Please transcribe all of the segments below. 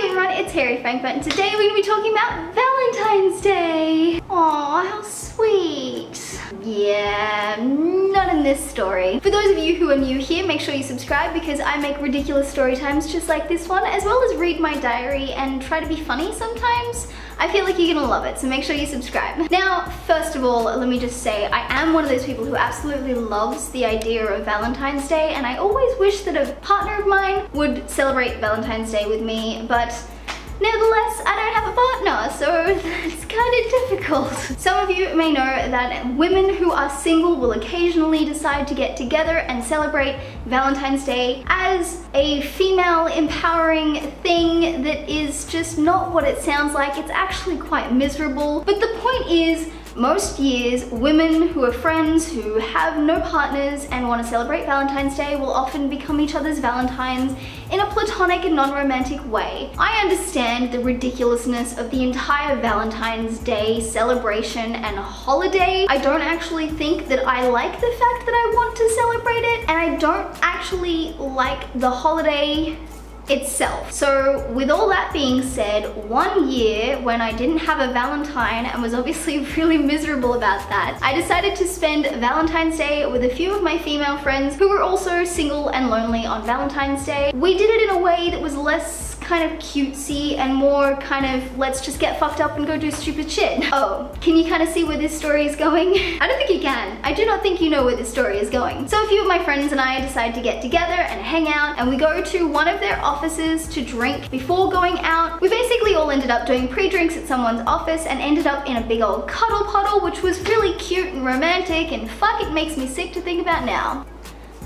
Hey everyone, it's Hairyfrankfurt, and today we're going to be talking about Valentine's Day. Aw, how sweet. Yeah, not in this story. For those of you who are new here, make sure you subscribe because I make ridiculous story times just like this one, as well as read my diary and try to be funny sometimes. I feel like you're gonna love it, so make sure you subscribe. Now, first of all, let me just say, I am one of those people who absolutely loves the idea of Valentine's Day, and I always wish that a partner of mine would celebrate Valentine's Day with me, but nevertheless, I don't have a partner, so it's kind of difficult. Some of you may know that women who are single will occasionally decide to get together and celebrate Valentine's Day as a female empowering thing that is just not what it sounds like. It's actually quite miserable. But the point is, most years, women who are friends who have no partners and want to celebrate Valentine's Day will often become each other's Valentines in a platonic and non-romantic way. I understand the ridiculousness of the entire Valentine's Day celebration and holiday. I don't actually think that I like the fact that I want to celebrate it, and I don't actually like the holiday itself. So with all that being said, one year when I didn't have a Valentine and was obviously really miserable about that, I decided to spend Valentine's Day with a few of my female friends who were also single and lonely on Valentine's Day. We did it in a way that was less kind of cutesy and more kind of let's just get fucked up and go do stupid shit. Oh, can you kind of see where this story is going? I don't think you can. I do not think you know where this story is going. So a few of my friends and I decided to get together and hang out, and we go to one of their offices to drink before going out. We basically all ended up doing pre-drinks at someone's office and ended up in a big old cuddle puddle, which was really cute and romantic, and fuck, it makes me sick to think about now.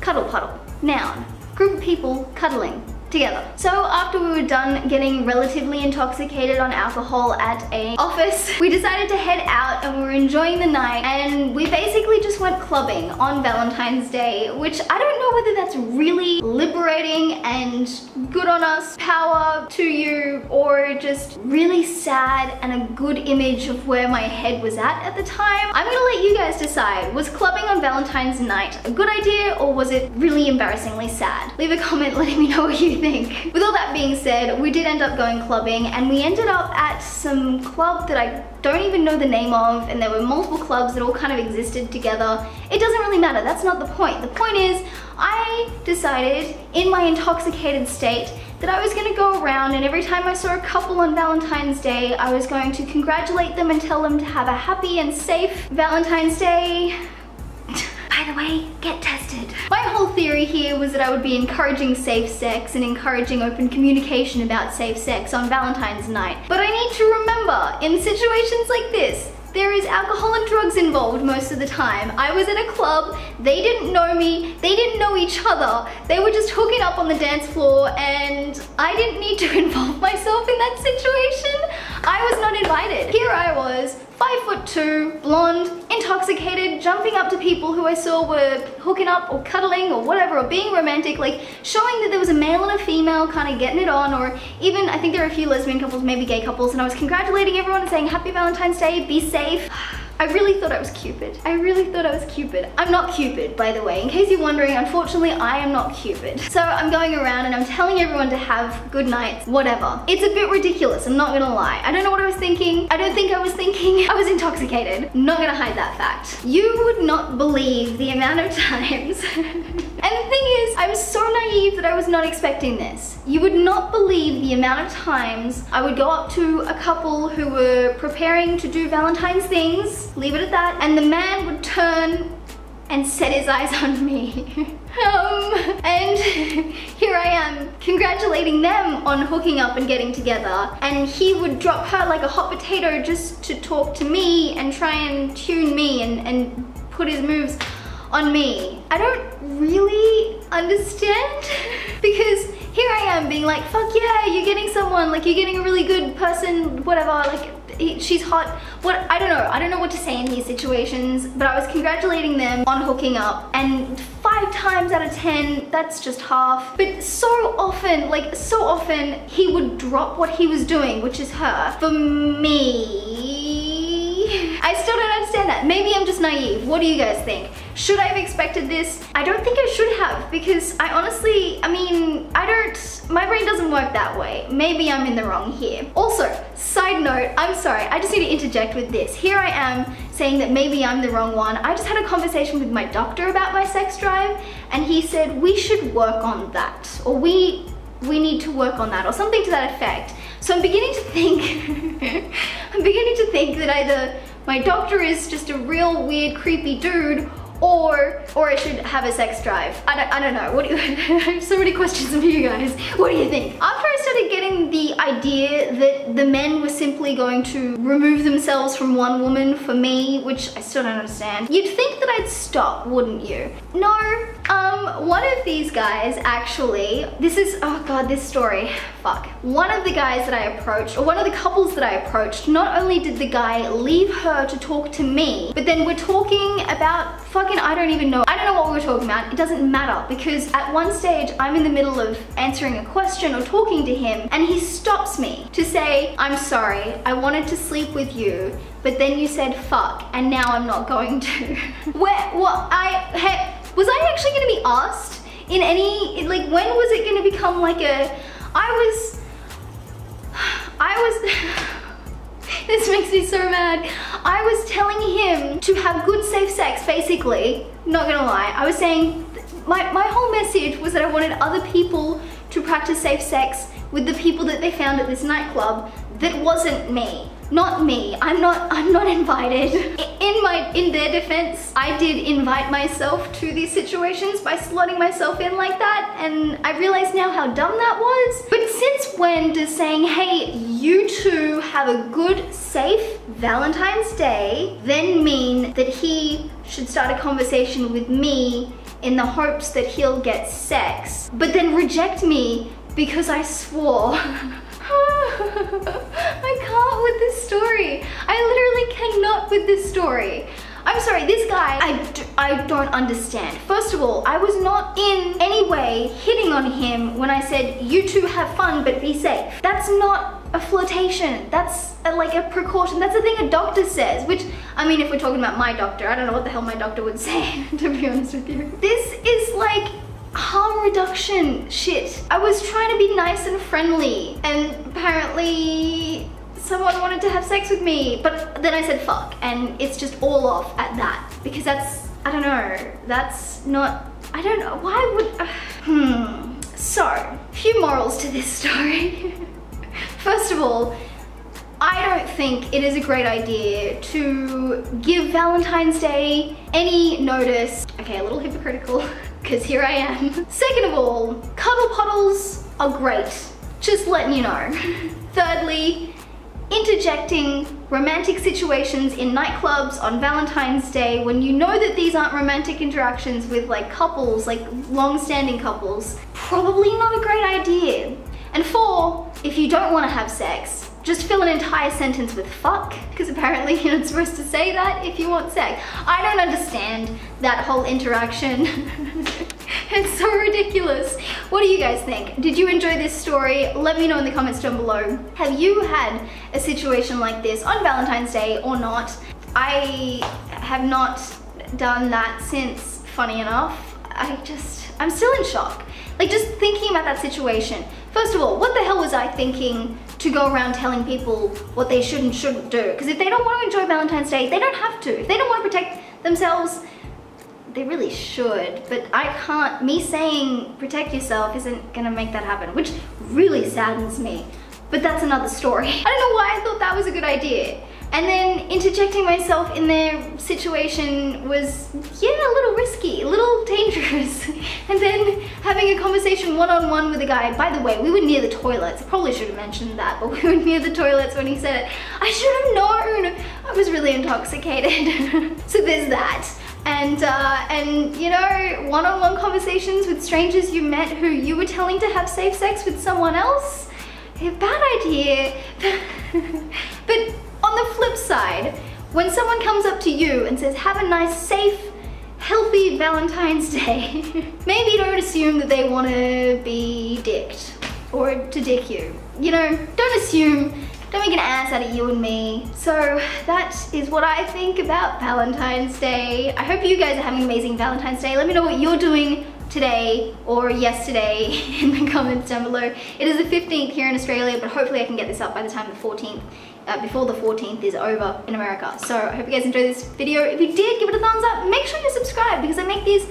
Cuddle puddle. Noun. Group of people cuddling together. So after we were done getting relatively intoxicated on alcohol at an office, we decided to head out, and we were enjoying the night, and we basically just went clubbing on Valentine's Day, which I don't know whether that's really liberating and good on us, power to you, or just really sad and a good image of where my head was at the time. I'm gonna let you guys decide. Was clubbing on Valentine's night a good idea, or was it really embarrassingly sad? Leave a comment letting me know what you think. With all that being said, we did end up going clubbing, and we ended up at some club that I don't even know the name of, and there were multiple clubs that all kind of existed together. It doesn't really matter, that's not the point. The point is, I decided in my intoxicated state that I was gonna go around, and every time I saw a couple on Valentine's Day, I was going to congratulate them and tell them to have a happy and safe Valentine's Day. By the way, get tested. My whole theory here was that I would be encouraging safe sex and encouraging open communication about safe sex on Valentine's night. But I need to remember, in situations like this, there is alcohol and drugs involved most of the time. I was at a club, they didn't know me, they didn't know each other, they were just hooking up on the dance floor, and I didn't need to involve myself in that situation. I was not invited. Here I was, 5'2", blonde, intoxicated, jumping up to people who I saw were hooking up or cuddling or whatever, or being romantic, like showing that there was a male and a female kind of getting it on, or even, I think there are a few lesbian couples, maybe gay couples, and I was congratulating everyone and saying happy Valentine's Day, be safe. I really thought I was Cupid. I really thought I was Cupid. I'm not Cupid, by the way. In case you're wondering, unfortunately, I am not Cupid. So I'm going around and I'm telling everyone to have good nights, whatever. It's a bit ridiculous, I'm not gonna lie. I don't know what I was thinking. I don't think I was thinking. I was intoxicated. I'm not gonna hide that fact. You would not believe the amount of times. And the thing is, I was so naive that I was not expecting this. You would not believe the amount of times I would go up to a couple who were preparing to do Valentine's things, leave it at that, and the man would turn and set his eyes on me. And here I am congratulating them on hooking up and getting together, and he would drop her like a hot potato just to talk to me and try and tune me and put his moves on me. I don't really understand because here I am being like, fuck yeah, you're getting someone, like you're getting a really good person, whatever, like she's hot. What, I don't know what to say in these situations, but I was congratulating them on hooking up, and 5 times out of 10, that's just half. But so often, like so often, he would drop what he was doing, which is her, for me. I still don't understand that. Maybe I'm just naive. What do you guys think? Should I have expected this? I don't think I should have, because I honestly, my brain doesn't work that way. Maybe I'm in the wrong here. Also, side note, I'm sorry, I just need to interject with this. Here I am saying that maybe I'm the wrong one. I just had a conversation with my doctor about my sex drive, and he said we should work on that, or we need to work on that, or something to that effect. So I'm beginning to think, that either my doctor is just a real weird, creepy dude, or I should have a sex drive. I don't know. What do you, I have so many questions for you guys. What do you think? After I started getting the idea that the men were simply going to remove themselves from one woman for me, which I still don't understand, you'd think that I'd stop, wouldn't you? No. One of these guys actually, this is, oh god, this story, fuck. One of the guys that I approached, or one of the couples that I approached, not only did the guy leave her to talk to me, but then we're talking about fucking, I don't know what we were talking about. It doesn't matter, because at one stage I'm in the middle of answering a question or talking to him, and he stops me to say, I'm sorry, I wanted to sleep with you, but then you said fuck, and now I'm not going to. Was I actually gonna be asked in any, like, when was it gonna become like a, I was, this makes me so mad. I was telling him to have good safe sex, basically, not gonna lie. I was saying, my whole message was that I wanted other people to practice safe sex with the people that they found at this nightclub that wasn't me. Not me. I'm not invited. In their defense, I did invite myself to these situations by slotting myself in like that, and I realize now how dumb that was. But since when does saying, hey, you two have a good, safe Valentine's Day then mean that he should start a conversation with me in the hopes that he'll get sex, but then reject me because I swore? I can't with this story. I literally cannot with this story. I'm sorry, this guy, I don't understand. First of all, I was not in any way hitting on him when I said, you two have fun, but be safe. That's not a flirtation. That's like a precaution. That's a thing a doctor says, which, I mean, if we're talking about my doctor, I don't know what the hell my doctor would say, to be honest with you. This is like harm reduction shit. I was trying to be nice and friendly, and apparently someone wanted to have sex with me, but then I said fuck, and it's just all off at that, because that's, I don't know, that's not, I don't know, why would, So, few morals to this story. First of all, I don't think it is a great idea to give Valentine's Day any notice. Okay, a little hypocritical, because here I am. Second of all, cuddle puddles are great. Just letting you know. Thirdly, interjecting romantic situations in nightclubs on Valentine's Day when you know that these aren't romantic interactions with like couples, like long-standing couples, probably not a great idea. And 4, if you don't want to have sex, just fill an entire sentence with fuck, because apparently you're not supposed to say that if you want sex. I don't understand that whole interaction. It's so ridiculous. What do you guys think? Did you enjoy this story? Let me know in the comments down below. Have you had a situation like this on Valentine's Day or not? I have not done that since, funny enough. I'm still in shock. Like, just thinking about that situation. First of all, what the hell was I thinking to go around telling people what they should and shouldn't do? Because if they don't want to enjoy Valentine's Day, they don't have to. If they don't want to protect themselves, they really should. But I can't, me saying protect yourself isn't gonna make that happen, which really saddens me. But that's another story. I don't know why I thought that was a good idea. And then interjecting myself in their situation was, yeah, a little risky, a little dangerous. And then having a conversation one-on-one with a guy. By the way, we were near the toilets. I probably should have mentioned that, but we were near the toilets when he said it. I should have known. I was really intoxicated. So there's that. And you know, one-on-one conversations with strangers you met who you were telling to have safe sex with someone else. A bad idea. But on the flip side, when someone comes up to you and says, have a nice, safe, healthy Valentine's Day, maybe don't assume that they want to be dicked or to dick you. You know, don't assume Don't make an ass out of you and me. So that is what I think about Valentine's Day. I hope you guys are having an amazing Valentine's Day. Let me know what you're doing today or yesterday in the comments down below. It is the 15th here in Australia, but hopefully I can get this up by the time the 14th, before the 14th is over in America. So I hope you guys enjoyed this video. If you did, give it a thumbs up. Make sure you're subscribed because I make these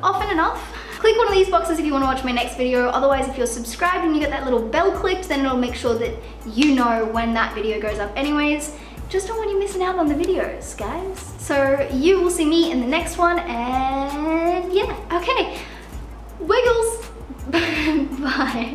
often enough. Click one of these boxes if you want to watch my next video. Otherwise, if you're subscribed and you get that little bell clicked, then it'll make sure that you know when that video goes up anyways. Just don't want you missing out on the videos, guys. So you will see me in the next one, and yeah, okay. Wiggles. Bye.